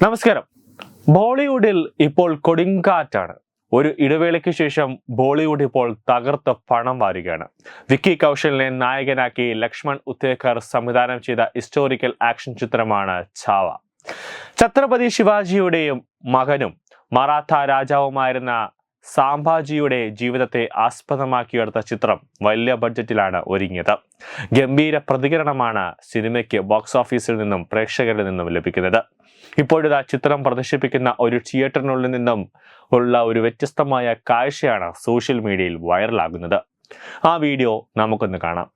നമസ്കാരം. ബോളിവുഡിൽ ഇപ്പോൾ കൊടുങ്കാറ്റാണ്. ഒരു ഇടവേളയ്ക്ക് ശേഷം ബോളിവുഡ് ഇപ്പോൾ തകർത്ത് പണം വാരുകയാണ്. വിക്കി കൗശലിനെ നായകനാക്കി ലക്ഷ്മൺ ഉത്തേക്കർ സംവിധാനം ചെയ്ത ഹിസ്റ്റോറിക്കൽ ആക്ഷൻ ചിത്രമാണ് ഛാവ. ഛത്രപതി ശിവാജിയുടെയും മകനും മറാത്ത രാജാവുമായിരുന്ന സാംഭാജിയുടെ ജീവിതത്തെ ആസ്പദമാക്കിയെടുത്ത ചിത്രം വലിയ ബഡ്ജറ്റിലാണ് ഒരുങ്ങിയത്. ഗംഭീര പ്രതികരണമാണ് സിനിമയ്ക്ക് ബോക്സ് ഓഫീസിൽ നിന്നും പ്രേക്ഷകരിൽ നിന്നും ലഭിക്കുന്നത്. ഇപ്പോഴിതാ ചിത്രം പ്രദർശിപ്പിക്കുന്ന ഒരു തിയേറ്ററിനുള്ളിൽ നിന്നും ഉള്ള ഒരു വ്യത്യസ്തമായ കാഴ്ചയാണ് സോഷ്യൽ മീഡിയയിൽ വൈറലാകുന്നത്. ആ വീഡിയോ നമുക്കൊന്ന് കാണാം.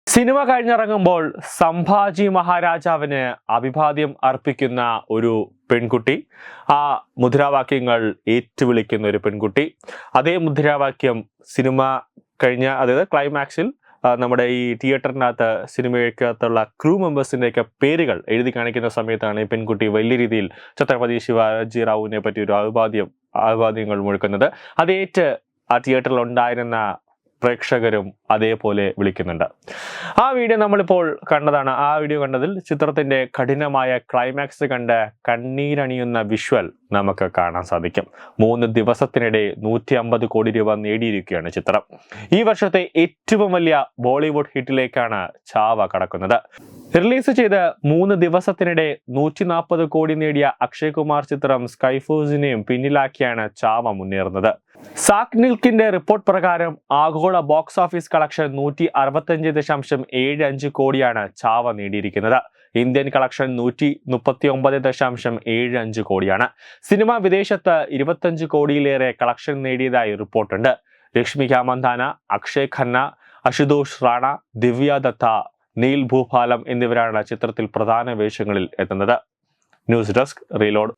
സിനിമ കഴിഞ്ഞിറങ്ങുമ്പോൾ സംഭാജി മഹാരാജാവിന് അഭിവാദ്യം അർപ്പിക്കുന്ന ഒരു പെൺകുട്ടി, ആ മുദ്രാവാക്യങ്ങൾ ഏറ്റുവിളിക്കുന്ന ഒരു പെൺകുട്ടി, അതേ മുദ്രാവാക്യം സിനിമ കഴിഞ്ഞ, അതായത് ക്ലൈമാക്സിൽ നമ്മുടെ ഈ തിയേറ്ററിനകത്ത് സിനിമയ്ക്കകത്തുള്ള ക്രൂ മെമ്പേഴ്സിൻ്റെയൊക്കെ പേരുകൾ എഴുതി കാണിക്കുന്ന സമയത്താണ് ഈ പെൺകുട്ടി വലിയ രീതിയിൽ ഛത്രപതി ശിവാജി റാവുവിനെ പറ്റി ഒരു അഭിവാദ്യങ്ങൾ മുഴക്കുന്നത്. അതേറ്റ് ആ തിയേറ്ററിൽ ഉണ്ടായിരുന്ന പ്രേക്ഷകരും അതേപോലെ വിളിക്കുന്നുണ്ട്. ആ വീഡിയോ നമ്മളിപ്പോൾ കണ്ടതാണ്. ആ വീഡിയോ കണ്ടതിൽ ചിത്രത്തിന്റെ കഠിനമായ ക്ലൈമാക്സ് കണ്ട് കണ്ണീരണിയുന്ന വിഷ്വൽ നമുക്ക് കാണാൻ സാധിക്കും. 3 ദിവസത്തിനിടെ 150 കോടി രൂപ നേടിയിരിക്കുകയാണ് ചിത്രം. ഈ വർഷത്തെ ഏറ്റവും വലിയ ബോളിവുഡ് ഹിറ്റിലേക്കാണ് ഛാവ കടക്കുന്നത്. റിലീസ് ചെയ്ത് 3 ദിവസത്തിനിടെ 140 കോടി നേടിയ അക്ഷയ് കുമാർ ചിത്രം സ്കൈഫോഴ്സിനെയും പിന്നിലാക്കിയാണ് ഛാവ മുന്നേറുന്നത്. സാക് നിൽക്കിന്റെ റിപ്പോർട്ട് പ്രകാരം ആഗോള ബോക്സ് ഓഫീസ് കളക്ഷൻ 165.75 കോടിയാണ് ഛാവ നേടിയിരിക്കുന്നത്. ഇന്ത്യൻ കളക്ഷൻ 139.75 കോടിയാണ്. സിനിമ വിദേശത്ത് 25 കോടിയിലേറെ കളക്ഷൻ നേടിയതായി റിപ്പോർട്ടുണ്ട്. രശ്മിക മന്ദാന, അക്ഷയ് ഖന്ന, അശുതോഷ് റാണ, ദിവ്യ ദത്ത, നീൽ ഭൂപാലം എന്നിവരാണ് ചിത്രത്തിൽ പ്രധാന വേഷങ്ങളിൽ എത്തുന്നത്. News desk, reload.